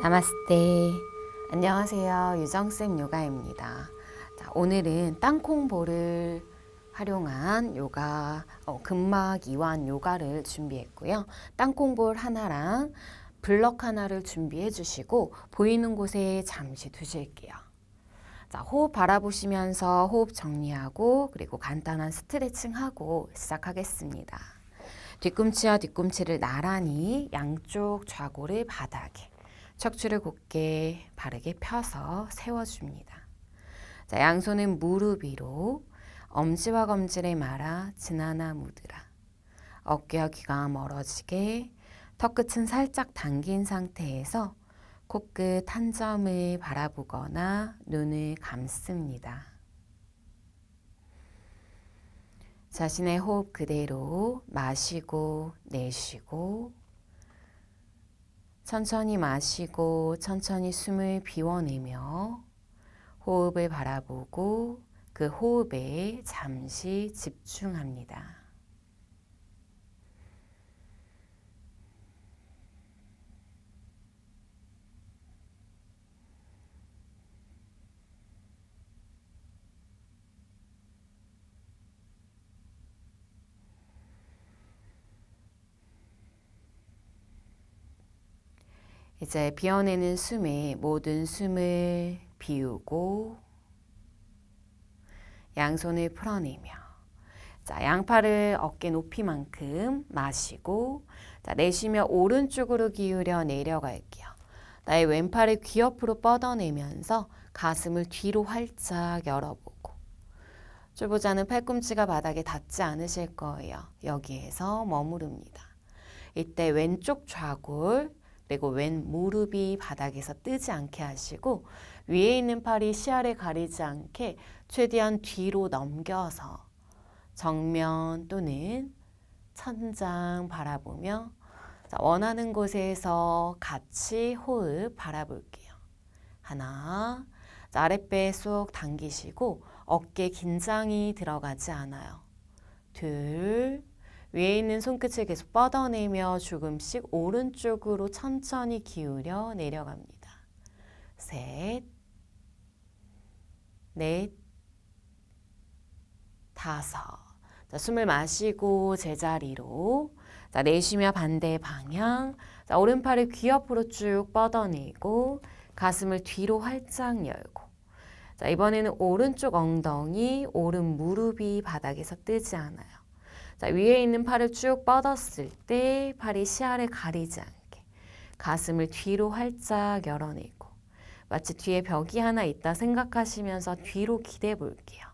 나마스테. 안녕하세요. 유정쌤 요가입니다. 자, 오늘은 땅콩볼을 활용한 요가, 근막 이완 요가를 준비했고요. 땅콩볼 하나랑 블럭 하나를 준비해 주시고 보이는 곳에 잠시 두실게요. 자, 호흡 바라보시면서 호흡 정리하고 그리고 간단한 스트레칭하고 시작하겠습니다. 뒤꿈치와 뒤꿈치를 나란히 양쪽 좌골을 바닥에, 척추를 곧게 바르게 펴서 세워줍니다. 자, 양손은 무릎 위로, 엄지와 검지를 말아 지나나 무드라. 어깨와 귀가 멀어지게 턱끝은 살짝 당긴 상태에서 코끝 한 점을 바라보거나 눈을 감습니다. 자신의 호흡 그대로 마시고 내쉬고, 천천히 마시고 천천히 숨을 비워내며 호흡을 바라보고 그 호흡에 잠시 집중합니다. 이제 비워내는 숨에 모든 숨을 비우고 양손을 풀어내며, 자, 양팔을 어깨 높이만큼 마시고, 자, 내쉬며 오른쪽으로 기울여 내려갈게요. 나의 왼팔을 귀 옆으로 뻗어내면서 가슴을 뒤로 활짝 열어보고, 초보자는 팔꿈치가 바닥에 닿지 않으실 거예요. 여기에서 머무릅니다. 이때 왼쪽 좌골 그리고 왼 무릎이 바닥에서 뜨지 않게 하시고, 위에 있는 팔이 시야를 가리지 않게 최대한 뒤로 넘겨서 정면 또는 천장 바라보며, 자, 원하는 곳에서 같이 호흡 바라볼게요. 하나, 자, 아랫배 쏙 당기시고 어깨 긴장이 들어가지 않아요. 둘, 위에 있는 손끝을 계속 뻗어내며 조금씩 오른쪽으로 천천히 기울여 내려갑니다. 셋, 넷, 다섯. 자, 숨을 마시고 제자리로. 자, 내쉬며 반대 방향. 자, 오른팔을 귀 옆으로 쭉 뻗어내고 가슴을 뒤로 활짝 열고. 자, 이번에는 오른쪽 엉덩이, 오른 무릎이 바닥에서 뜨지 않아요. 자, 위에 있는 팔을 쭉 뻗었을 때 팔이 시야를 가리지 않게 가슴을 뒤로 활짝 열어내고, 마치 뒤에 벽이 하나 있다 생각하시면서 뒤로 기대 볼게요.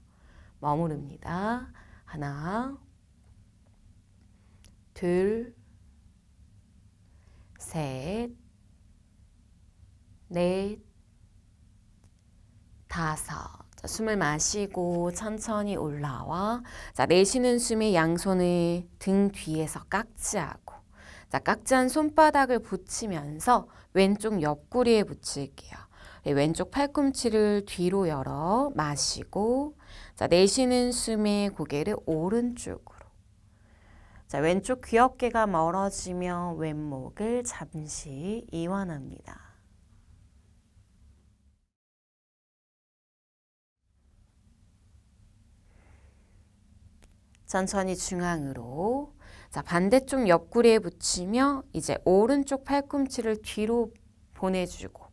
머무릅니다. 하나, 둘, 셋, 넷, 다섯. 자, 숨을 마시고 천천히 올라와. 자, 내쉬는 숨에 양손을 등 뒤에서 깍지하고, 자, 깍지한 손바닥을 붙이면서 왼쪽 옆구리에 붙일게요. 왼쪽 팔꿈치를 뒤로 열어 마시고, 자, 내쉬는 숨에 고개를 오른쪽으로. 자, 왼쪽 귀 어깨가 멀어지며 왼목을 잠시 이완합니다. 천천히 중앙으로. 자, 반대쪽 옆구리에 붙이며 이제 오른쪽 팔꿈치를 뒤로 보내주고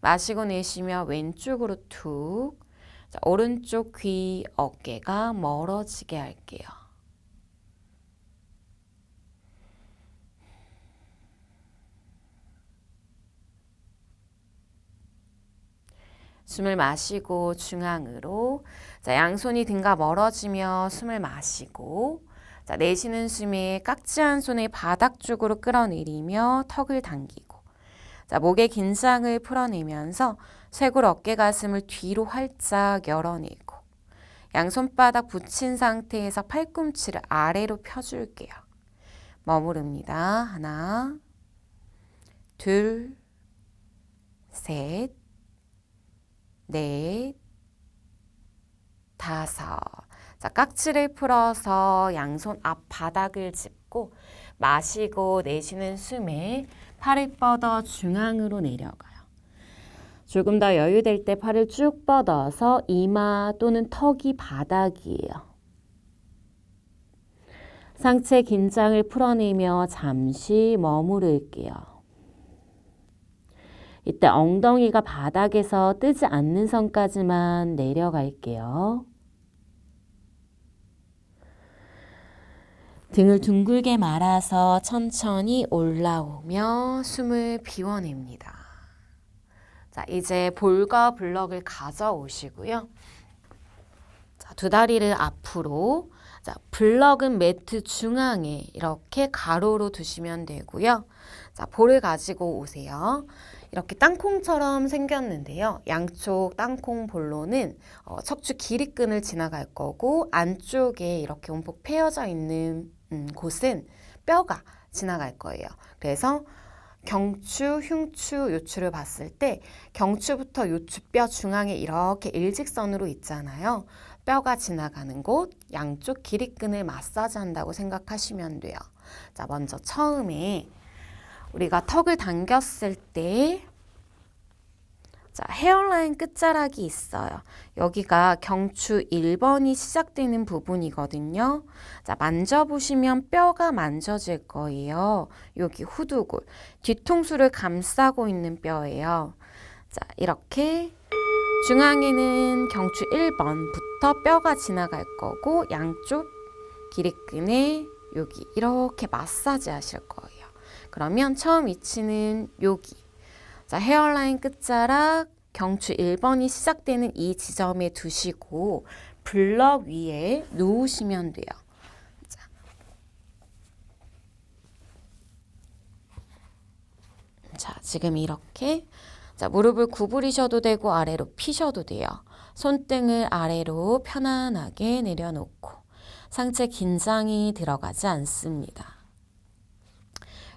마시고 내쉬며 왼쪽으로 툭. 자, 오른쪽 귀 어깨가 멀어지게 할게요. 숨을 마시고 중앙으로. 자, 양손이 등과 멀어지며 숨을 마시고, 자, 내쉬는 숨에 깍지한 손을 바닥 쪽으로 끌어내리며 턱을 당기고, 자, 목의 긴장을 풀어내면서 쇄골 어깨 가슴을 뒤로 활짝 열어내고, 양손바닥 붙인 상태에서 팔꿈치를 아래로 펴줄게요. 머무릅니다. 하나, 둘, 셋, 넷, 다섯. 자, 깍지를 풀어서 양손 앞 바닥을 짚고 마시고 내쉬는 숨에 팔을 뻗어 중앙으로 내려가요. 조금 더 여유될 때 팔을 쭉 뻗어서 이마 또는 턱이 바닥이에요. 상체 긴장을 풀어내며 잠시 머무를게요. 이때 엉덩이가 바닥에서 뜨지 않는 선까지만 내려갈게요. 등을 둥글게 말아서 천천히 올라오며 숨을 비워냅니다. 자, 이제 볼과 블럭을 가져오시고요. 자, 두 다리를 앞으로, 자, 블럭은 매트 중앙에 이렇게 가로로 두시면 되고요. 자, 볼을 가지고 오세요. 이렇게 땅콩처럼 생겼는데요. 양쪽 땅콩 볼로는 척추 길이끈을 지나갈 거고 안쪽에 이렇게 움푹 패여져 있는 곳은 뼈가 지나갈 거예요. 그래서 경추, 흉추, 요추를 봤을 때 경추부터 요추뼈 중앙에 이렇게 일직선으로 있잖아요. 뼈가 지나가는 곳, 양쪽 길이끈을 마사지한다고 생각하시면 돼요. 자, 먼저 처음에 우리가 턱을 당겼을 때 자, 헤어라인 끝자락이 있어요. 여기가 경추 1번이 시작되는 부분이거든요. 자, 만져보시면 뼈가 만져질 거예요. 여기 후두골, 뒤통수를 감싸고 있는 뼈예요. 자, 이렇게 중앙에는 경추 1번부터 뼈가 지나갈 거고 양쪽 길이끈에 여기 이렇게 마사지 하실 거예요. 그러면 처음 위치는 여기. 자, 헤어라인 끝자락 경추 1번이 시작되는 이 지점에 두시고 블럭 위에 누우시면 돼요. 자, 지금 이렇게 자, 무릎을 구부리셔도 되고 아래로 피셔도 돼요. 손등을 아래로 편안하게 내려놓고 상체 긴장이 들어가지 않습니다.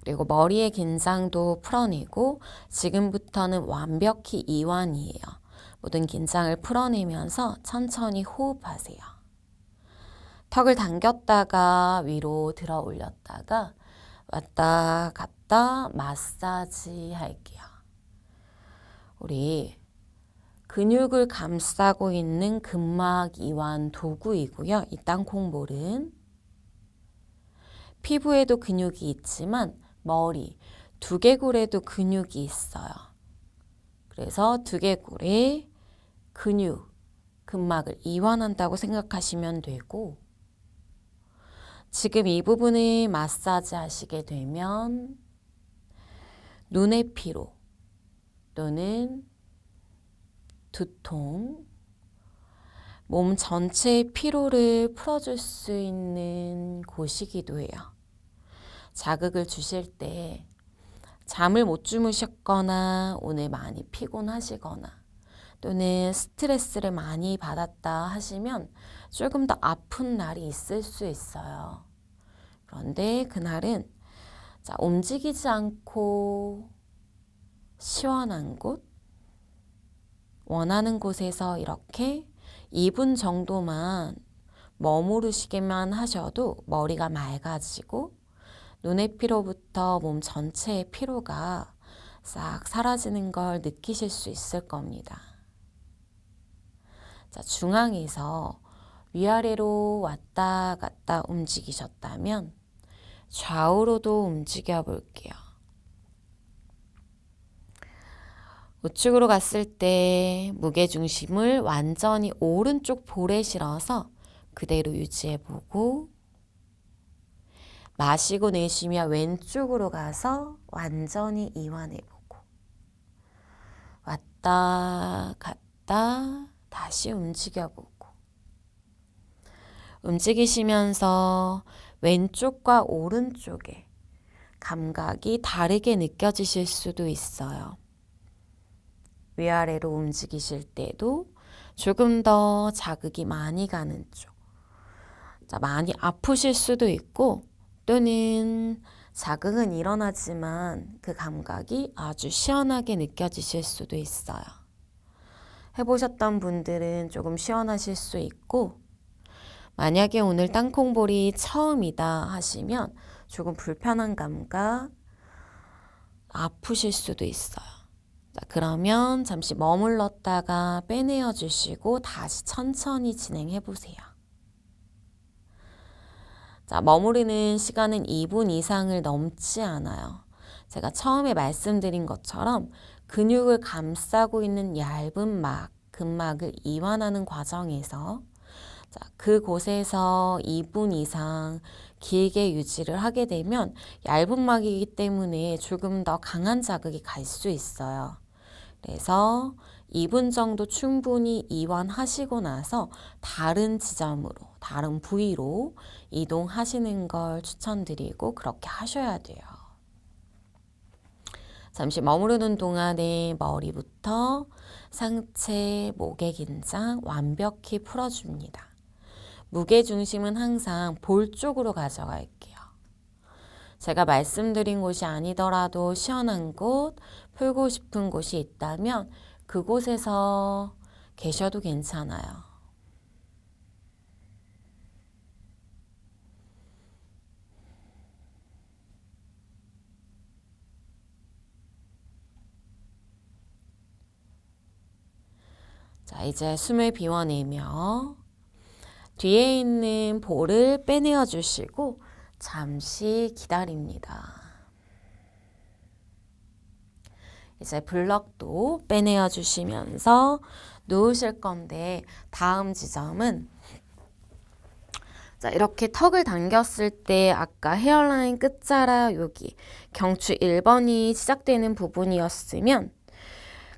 그리고 머리의 긴장도 풀어내고 지금부터는 완벽히 이완이에요. 모든 긴장을 풀어내면서 천천히 호흡하세요. 턱을 당겼다가 위로 들어 올렸다가 왔다 갔다 마사지 할게요. 우리 근육을 감싸고 있는 근막 이완 도구이고요. 이 땅콩볼은 피부에도 근육이 있지만 머리, 두개골에도 근육이 있어요. 그래서 두개골에 근육, 근막을 이완한다고 생각하시면 되고 지금 이 부분을 마사지 하시게 되면 눈의 피로 또는 두통, 몸 전체의 피로를 풀어줄 수 있는 곳이기도 해요. 자극을 주실 때 잠을 못 주무셨거나 오늘 많이 피곤하시거나 또는 스트레스를 많이 받았다 하시면 조금 더 아픈 날이 있을 수 있어요. 그런데 그날은 자, 움직이지 않고 시원한 곳, 원하는 곳에서 이렇게 2분 정도만 머무르시기만 하셔도 머리가 맑아지고 눈의 피로부터 몸 전체의 피로가 싹 사라지는 걸 느끼실 수 있을 겁니다. 자, 중앙에서 위아래로 왔다 갔다 움직이셨다면 좌우로도 움직여 볼게요. 우측으로 갔을 때 무게중심을 완전히 오른쪽 볼에 실어서 그대로 유지해보고 마시고 내쉬며 왼쪽으로 가서 완전히 이완해보고 왔다 갔다 다시 움직여보고 움직이시면서 왼쪽과 오른쪽에 감각이 다르게 느껴지실 수도 있어요. 위아래로 움직이실 때도 조금 더 자극이 많이 가는 쪽. 자, 많이 아프실 수도 있고 또는 자극은 일어나지만 그 감각이 아주 시원하게 느껴지실 수도 있어요. 해보셨던 분들은 조금 시원하실 수 있고 만약에 오늘 땅콩볼이 처음이다 하시면 조금 불편한 감각, 아프실 수도 있어요. 자, 그러면 잠시 머물렀다가 빼내어 주시고 다시 천천히 진행해 보세요. 자, 머무르는 시간은 2분 이상을 넘지 않아요. 제가 처음에 말씀드린 것처럼 근육을 감싸고 있는 얇은 막, 근막을 이완하는 과정에서 자, 그곳에서 2분 이상 길게 유지를 하게 되면 얇은 막이기 때문에 조금 더 강한 자극이 갈 수 있어요. 그래서 2분 정도 충분히 이완하시고 나서 다른 지점으로, 다른 부위로 이동하시는 걸 추천드리고 그렇게 하셔야 돼요. 잠시 머무르는 동안에 머리부터 상체, 목의 긴장 완벽히 풀어줍니다. 무게중심은 항상 볼 쪽으로 가져갈게요. 제가 말씀드린 곳이 아니더라도 시원한 곳, 풀고 싶은 곳이 있다면 그곳에서 계셔도 괜찮아요. 자, 이제 숨을 비워내며 뒤에 있는 볼을 빼내어 주시고 잠시 기다립니다. 이제 블럭도 빼내어 주시면서 누우실 건데 다음 지점은 자, 이렇게 턱을 당겼을 때 아까 헤어라인 끝자락 여기 경추 1번이 시작되는 부분이었으면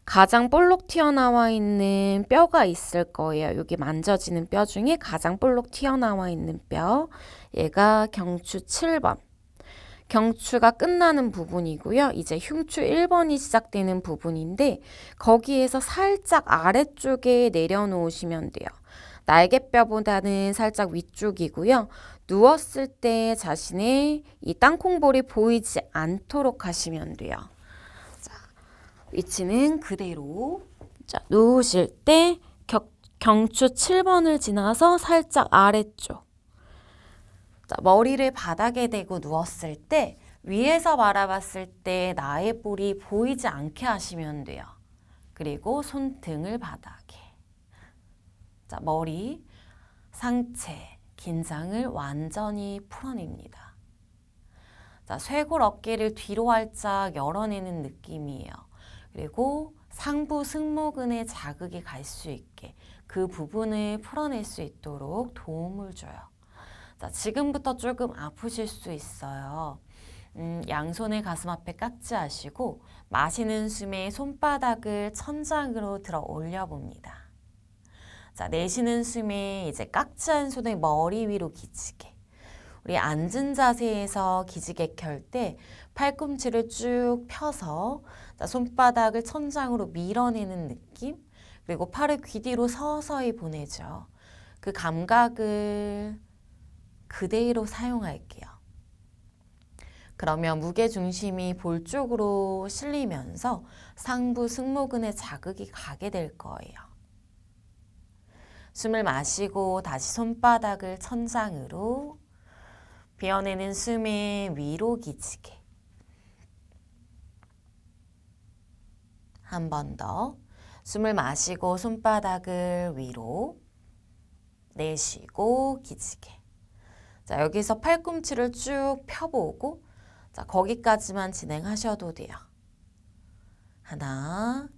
가장 볼록 튀어나와 있는 뼈가 있을 거예요. 여기 만져지는 뼈 중에 가장 볼록 튀어나와 있는 뼈. 얘가 경추 7번. 경추가 끝나는 부분이고요. 이제 흉추 1번이 시작되는 부분인데 거기에서 살짝 아래쪽에 내려놓으시면 돼요. 날개뼈보다는 살짝 위쪽이고요. 누웠을 때 자신의 이 땅콩볼이 보이지 않도록 하시면 돼요. 위치는 그대로. 자, 누우실 때 경추 7번을 지나서 살짝 아래쪽. 자, 머리를 바닥에 대고 누웠을 때 위에서 바라봤을 때 나의 볼이 보이지 않게 하시면 돼요. 그리고 손등을 바닥에. 자, 머리, 상체, 긴장을 완전히 풀어냅니다. 자, 쇄골 어깨를 뒤로 활짝 열어내는 느낌이에요. 그리고 상부 승모근에 자극이 갈 수 있게 그 부분을 풀어낼 수 있도록 도움을 줘요. 자, 지금부터 조금 아프실 수 있어요. 양손을 가슴 앞에 깍지 하시고 마시는 숨에 손바닥을 천장으로 들어 올려 봅니다. 자, 내쉬는 숨에 이제 깍지한 손을 머리 위로 기지개. 우리 앉은 자세에서 기지개 켤 때 팔꿈치를 쭉 펴서 자, 손바닥을 천장으로 밀어내는 느낌, 그리고 팔을 귀 뒤로 서서히 보내죠. 그 감각을 그대로 사용할게요. 그러면 무게중심이 볼 쪽으로 실리면서 상부 승모근에 자극이 가게 될 거예요. 숨을 마시고 다시 손바닥을 천장으로, 비워내는 숨에 위로 기지개. 한 번 더. 숨을 마시고 손바닥을 위로, 내쉬고 기지개. 자, 여기서 팔꿈치를 쭉 펴보고 자, 거기까지만 진행하셔도 돼요. 하나,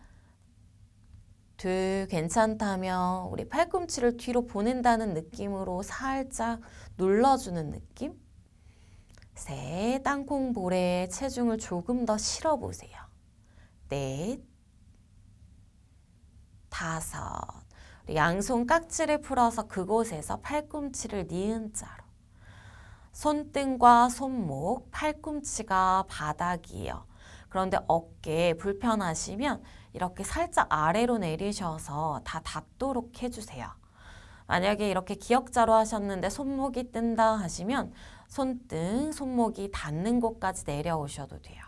둘, 괜찮다면 우리 팔꿈치를 뒤로 보낸다는 느낌으로 살짝 눌러주는 느낌. 셋, 땅콩볼에 체중을 조금 더 실어보세요. 넷, 다섯. 양손 깍지를 풀어서 그곳에서 팔꿈치를 니은자로. 손등과 손목, 팔꿈치가 바닥이에요. 그런데 어깨 불편하시면 이렇게 살짝 아래로 내리셔서 다 닿도록 해주세요. 만약에 이렇게 기역자로 하셨는데 손목이 뜬다 하시면 손등, 손목이 닿는 곳까지 내려오셔도 돼요.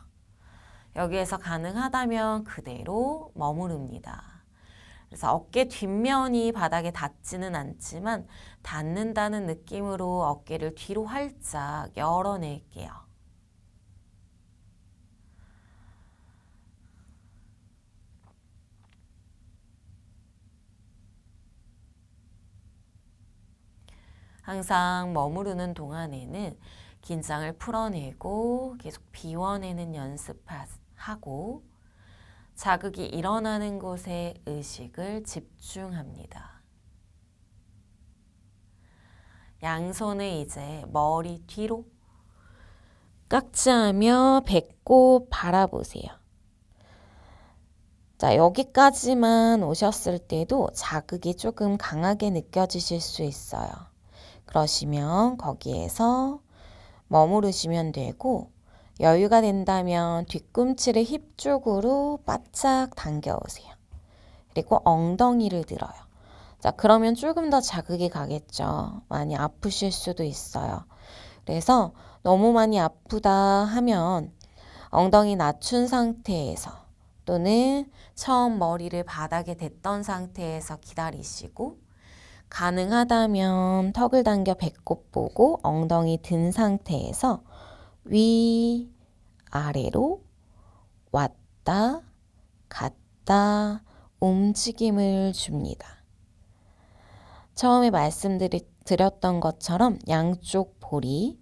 여기에서 가능하다면 그대로 머무릅니다. 그래서 어깨 뒷면이 바닥에 닿지는 않지만 닿는다는 느낌으로 어깨를 뒤로 활짝 열어낼게요. 항상 머무르는 동안에는 긴장을 풀어내고 계속 비워내는 연습하고 자극이 일어나는 곳에 의식을 집중합니다. 양손을 이제 머리 뒤로 깍지하며 배꼽 바라보세요. 자, 여기까지만 오셨을 때도 자극이 조금 강하게 느껴지실 수 있어요. 그러시면 거기에서 머무르시면 되고 여유가 된다면 뒤꿈치를 힙 쪽으로 바짝 당겨오세요. 그리고 엉덩이를 들어요. 자, 그러면 조금 더 자극이 가겠죠. 많이 아프실 수도 있어요. 그래서 너무 많이 아프다 하면 엉덩이 낮춘 상태에서 또는 처음 머리를 바닥에 댔던 상태에서 기다리시고 가능하다면 턱을 당겨 배꼽 보고 엉덩이 든 상태에서 위, 아래로 왔다 갔다 움직임을 줍니다. 처음에 말씀드렸던 것처럼 양쪽 볼이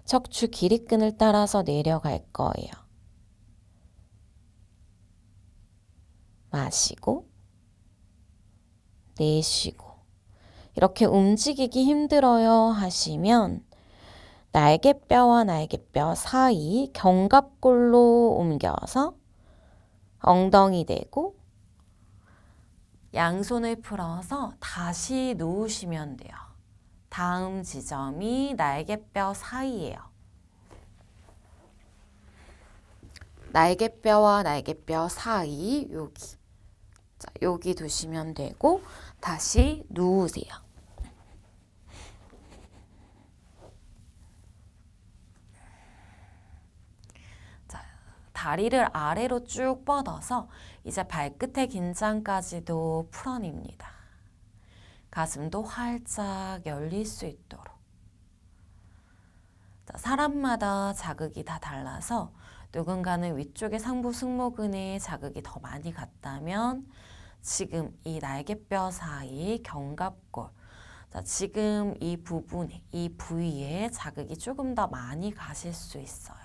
척추 길이끈을 따라서 내려갈 거예요. 마시고 내쉬고 이렇게 움직이기 힘들어요 하시면 날개뼈와 날개뼈 사이 견갑골로 옮겨서 엉덩이 대고 양손을 풀어서 다시 누우시면 돼요. 다음 지점이 날개뼈 사이예요. 날개뼈와 날개뼈 사이 여기. 자, 여기 두시면 되고 다시 누우세요. 자, 다리를 아래로 쭉 뻗어서 이제 발끝의 긴장까지도 풀어냅니다. 가슴도 활짝 열릴 수 있도록. 자, 사람마다 자극이 다 달라서 누군가는 위쪽의 상부 승모근에 자극이 더 많이 갔다면 지금 이 날개뼈 사이 견갑골, 자, 지금 이 부분에, 이 부위에 자극이 조금 더 많이 가실 수 있어요.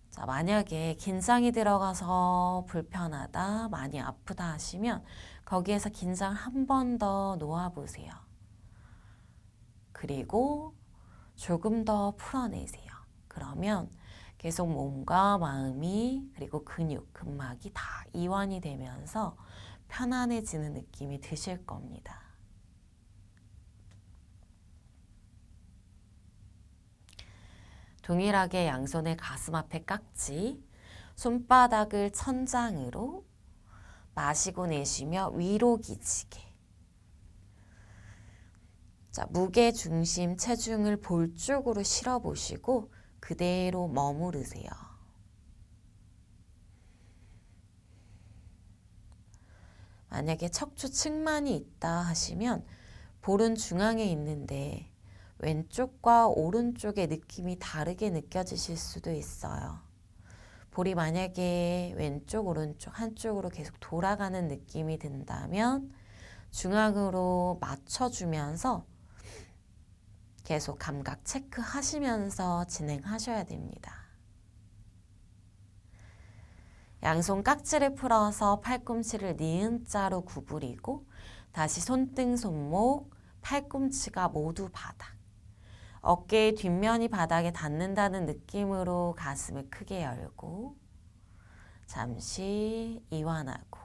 자, 만약에 긴장이 들어가서 불편하다, 많이 아프다 하시면 거기에서 긴장 한 번 더 놓아보세요. 그리고 조금 더 풀어내세요. 그러면 계속 몸과 마음이 그리고 근육, 근막이 다 이완이 되면서 편안해지는 느낌이 드실 겁니다. 동일하게 양손의 가슴 앞에 깍지, 손바닥을 천장으로 마시고 내쉬며 위로 기지개. 자, 무게 중심 체중을 볼 쪽으로 실어 보시고 그대로 머무르세요. 만약에 척추 측만이 있다 하시면 볼은 중앙에 있는데 왼쪽과 오른쪽의 느낌이 다르게 느껴지실 수도 있어요. 볼이 만약에 왼쪽, 오른쪽 한쪽으로 계속 돌아가는 느낌이 든다면 중앙으로 맞춰주면서 계속 감각 체크하시면서 진행하셔야 됩니다. 양손 깍지를 풀어서 팔꿈치를 니은자로 구부리고 다시 손등, 손목, 팔꿈치가 모두 바닥. 어깨의 뒷면이 바닥에 닿는다는 느낌으로 가슴을 크게 열고 잠시 이완하고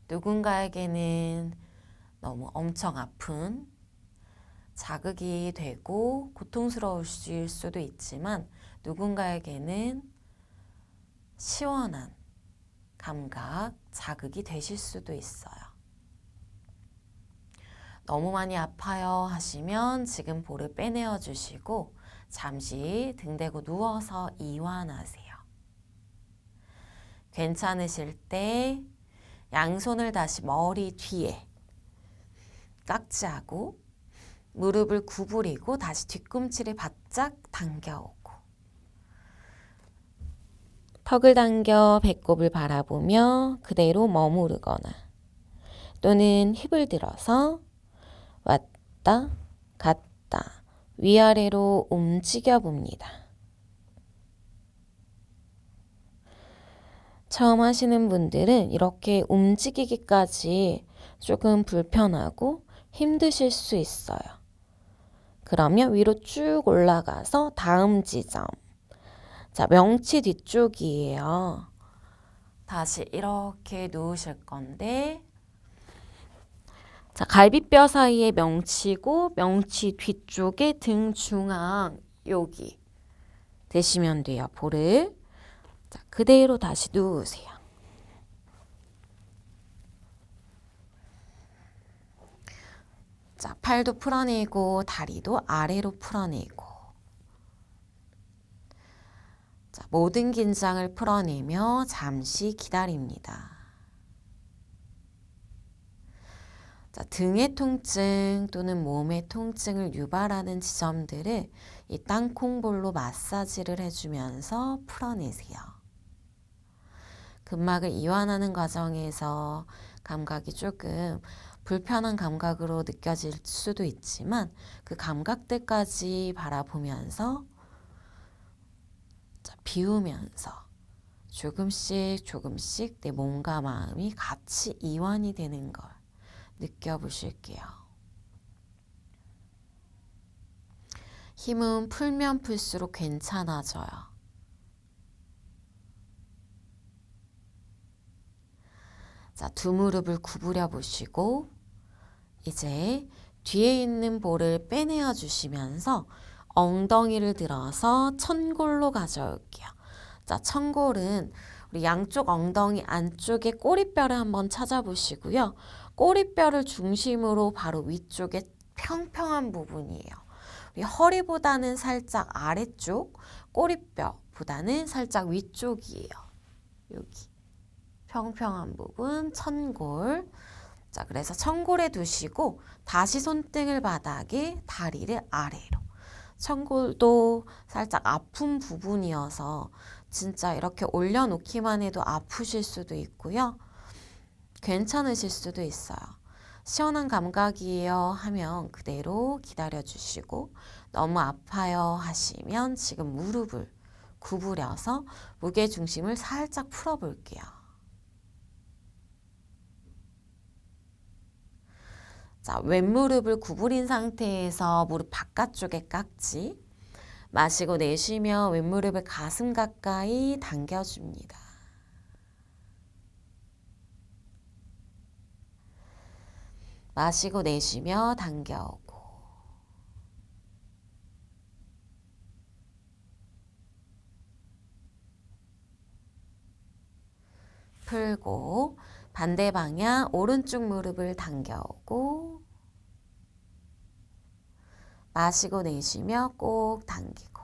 누군가에게는 너무 엄청 아픈 자극이 되고 고통스러우실 수도 있지만 누군가에게는 시원한 감각, 자극이 되실 수도 있어요. 너무 많이 아파요 하시면 지금 볼을 빼내어 주시고 잠시 등 대고 누워서 이완하세요. 괜찮으실 때 양손을 다시 머리 뒤에 깍지하고 무릎을 구부리고 다시 뒤꿈치를 바짝 당겨오고 턱을 당겨 배꼽을 바라보며 그대로 머무르거나 또는 힙을 들어서 왔다 갔다 위아래로 움직여 봅니다. 처음 하시는 분들은 이렇게 움직이기까지 조금 불편하고 힘드실 수 있어요. 그러면 위로 쭉 올라가서 다음 지점. 자, 명치 뒤쪽이에요. 다시 이렇게 누우실 건데, 자, 갈비뼈 사이에 명치고 명치 뒤쪽에 등 중앙 여기 대시면 돼요. 볼을. 자, 그대로 다시 누우세요. 자, 팔도 풀어내고 다리도 아래로 풀어내고 자, 모든 긴장을 풀어내며 잠시 기다립니다. 자, 등의 통증 또는 몸의 통증을 유발하는 지점들을 이 땅콩볼로 마사지를 해주면서 풀어내세요. 근막을 이완하는 과정에서 감각이 조금 불편한 감각으로 느껴질 수도 있지만 그 감각들까지 바라보면서 자, 비우면서 조금씩 조금씩 내 몸과 마음이 같이 이완이 되는 걸 느껴보실게요. 힘은 풀면 풀수록 괜찮아져요. 자, 두 무릎을 구부려 보시고 이제 뒤에 있는 볼을 빼내어 주시면서 엉덩이를 들어서 천골로 가져올게요. 자, 천골은 우리 양쪽 엉덩이 안쪽에 꼬리뼈를 한번 찾아보시고요. 꼬리뼈를 중심으로 바로 위쪽에 평평한 부분이에요. 우리 허리보다는 살짝 아래쪽, 꼬리뼈보다는 살짝 위쪽이에요. 여기 평평한 부분, 천골. 자, 그래서 천골에 두시고 다시 손등을 바닥에, 다리를 아래로. 천골도 살짝 아픈 부분이어서 진짜 이렇게 올려놓기만 해도 아프실 수도 있고요. 괜찮으실 수도 있어요. 시원한 감각이에요 하면 그대로 기다려주시고 너무 아파요 하시면 지금 무릎을 구부려서 무게중심을 살짝 풀어볼게요. 자, 왼무릎을 구부린 상태에서 무릎 바깥쪽에 깍지. 마시고 내쉬며 왼무릎을 가슴 가까이 당겨줍니다. 마시고 내쉬며 당겨오고. 풀고 반대 방향 오른쪽 무릎을 당겨오고 마시고 내쉬며 꼭 당기고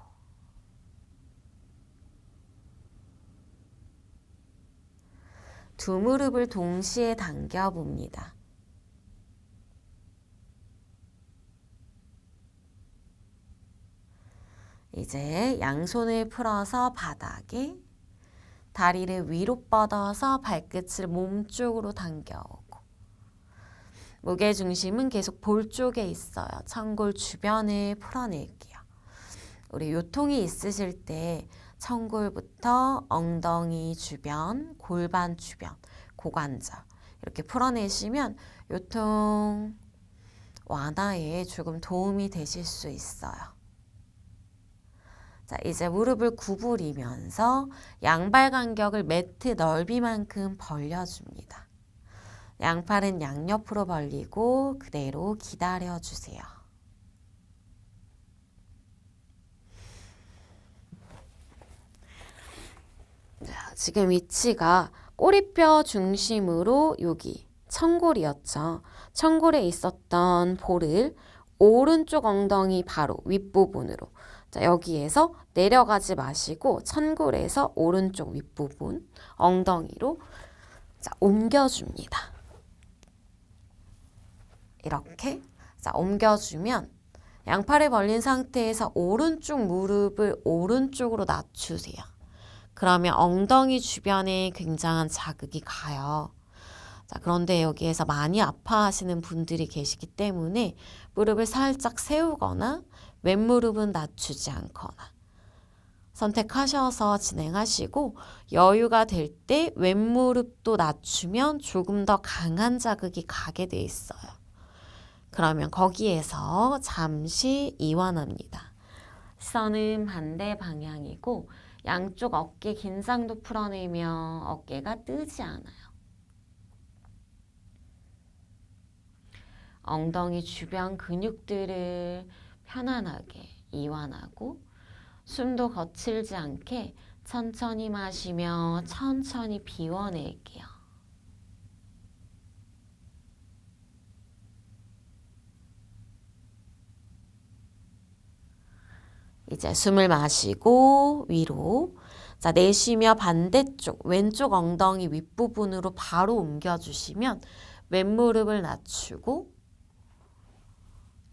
두 무릎을 동시에 당겨봅니다. 이제 양손을 풀어서 바닥에 다리를 위로 뻗어서 발끝을 몸쪽으로 당겨오고 무게중심은 계속 볼 쪽에 있어요. 천골 주변을 풀어낼게요. 우리 요통이 있으실 때 천골부터 엉덩이 주변, 골반 주변, 고관절 이렇게 풀어내시면 요통 완화에 조금 도움이 되실 수 있어요. 자, 이제 무릎을 구부리면서 양발 간격을 매트 넓이만큼 벌려줍니다. 양팔은 양옆으로 벌리고 그대로 기다려주세요. 자, 지금 위치가 꼬리뼈 중심으로 여기 천골이었죠. 천골에 있었던 볼을 오른쪽 엉덩이 바로 윗부분으로 자, 여기에서 내려가지 마시고 천골에서 오른쪽 윗부분 엉덩이로 자, 옮겨줍니다. 이렇게 자, 옮겨주면 양팔을 벌린 상태에서 오른쪽 무릎을 오른쪽으로 낮추세요. 그러면 엉덩이 주변에 굉장한 자극이 가요. 자, 그런데 여기에서 많이 아파하시는 분들이 계시기 때문에 무릎을 살짝 세우거나 왼무릎은 낮추지 않거나 선택하셔서 진행하시고 여유가 될 때 왼무릎도 낮추면 조금 더 강한 자극이 가게 돼 있어요. 그러면 거기에서 잠시 이완합니다. 시선은 반대 방향이고 양쪽 어깨 긴장도 풀어내며 어깨가 뜨지 않아요. 엉덩이 주변 근육들을 편안하게 이완하고 숨도 거칠지 않게 천천히 마시며 천천히 비워낼게요. 이제 숨을 마시고 위로. 자, 내쉬며 반대쪽 왼쪽 엉덩이 윗부분으로 바로 옮겨주시면 왼무릎을 낮추고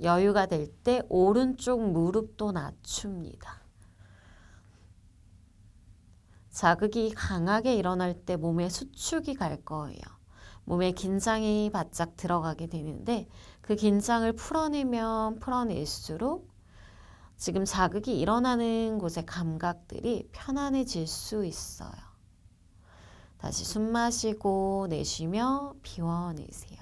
여유가 될 때 오른쪽 무릎도 낮춥니다. 자극이 강하게 일어날 때 몸에 수축이 갈 거예요. 몸에 긴장이 바짝 들어가게 되는데 그 긴장을 풀어내면 풀어낼수록 지금 자극이 일어나는 곳의 감각들이 편안해질 수 있어요. 다시 숨 마시고 내쉬며 비워내세요.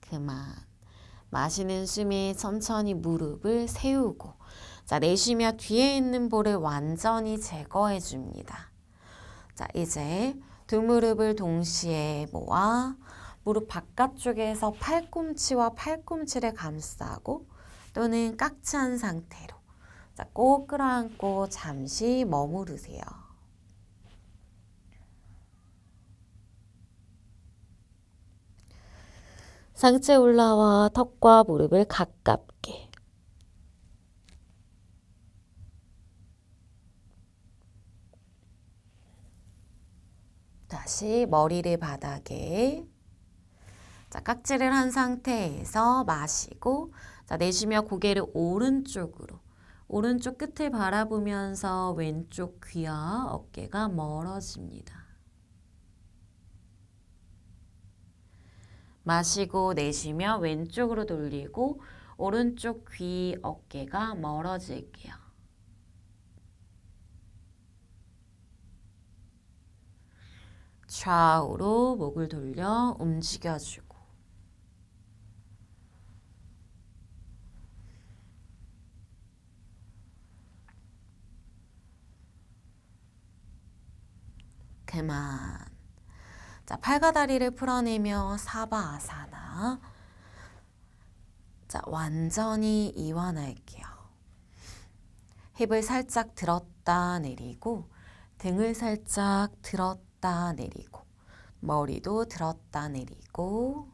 그만. 마시는 숨에 천천히 무릎을 세우고 자, 내쉬며 뒤에 있는 볼을 완전히 제거해 줍니다. 자, 이제 두 무릎을 동시에 모아 무릎 바깥쪽에서 팔꿈치와 팔꿈치를 감싸고 또는 깍지한 상태로 자, 꼭 끌어안고 잠시 머무르세요. 상체 올라와 턱과 무릎을 가깝게. 다시 머리를 바닥에. 자, 깍지를 한 상태에서 마시고 자, 내쉬며 고개를 오른쪽으로. 오른쪽 끝을 바라보면서 왼쪽 귀와 어깨가 멀어집니다. 마시고 내쉬며 왼쪽으로 돌리고 오른쪽 귀, 어깨가 멀어질게요. 좌우로 목을 돌려 움직여주고 그만. 자, 팔과 다리를 풀어내며 사바아사나. 자, 완전히 이완할게요. 힙을 살짝 들었다 내리고 등을 살짝 들었다 내리고 머리도 들었다 내리고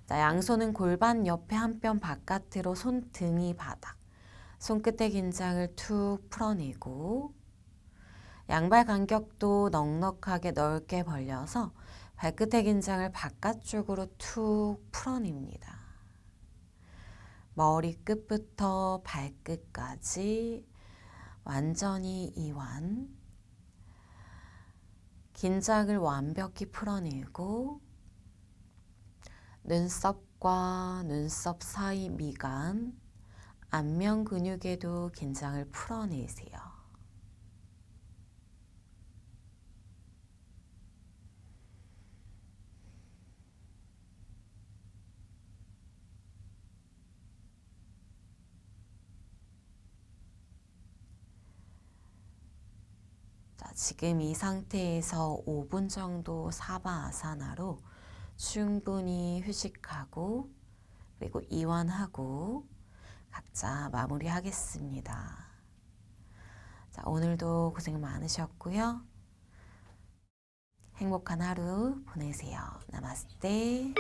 자, 양손은 골반 옆에 한 뼘 바깥으로 손등이 바닥 손끝의 긴장을 툭 풀어내고 양발 간격도 넉넉하게 넓게 벌려서 발끝의 긴장을 바깥쪽으로 툭 풀어냅니다. 머리 끝부터 발끝까지 완전히 이완. 긴장을 완벽히 풀어내고 눈썹과 눈썹 사이 미간, 안면 근육에도 긴장을 풀어내세요. 자, 지금 이 상태에서 5분 정도 사바아사나로 충분히 휴식하고 그리고 이완하고 각자 마무리하겠습니다. 자, 오늘도 고생 많으셨고요. 행복한 하루 보내세요. 나마스테.